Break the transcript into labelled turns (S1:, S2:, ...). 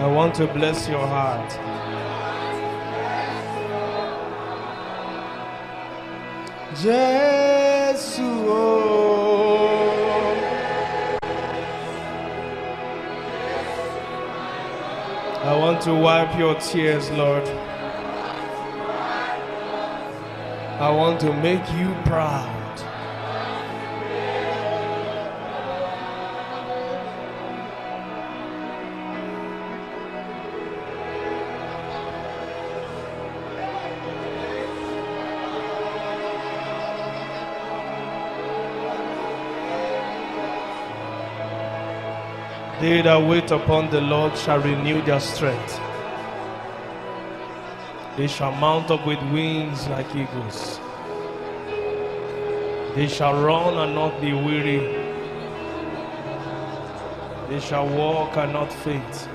S1: I want to bless your heart. Jesus, I want to wipe your tears, Lord. I want to make you proud. They that wait upon the Lord shall renew their strength. They shall mount up with wings like eagles. They shall run and not be weary. They shall walk and not faint.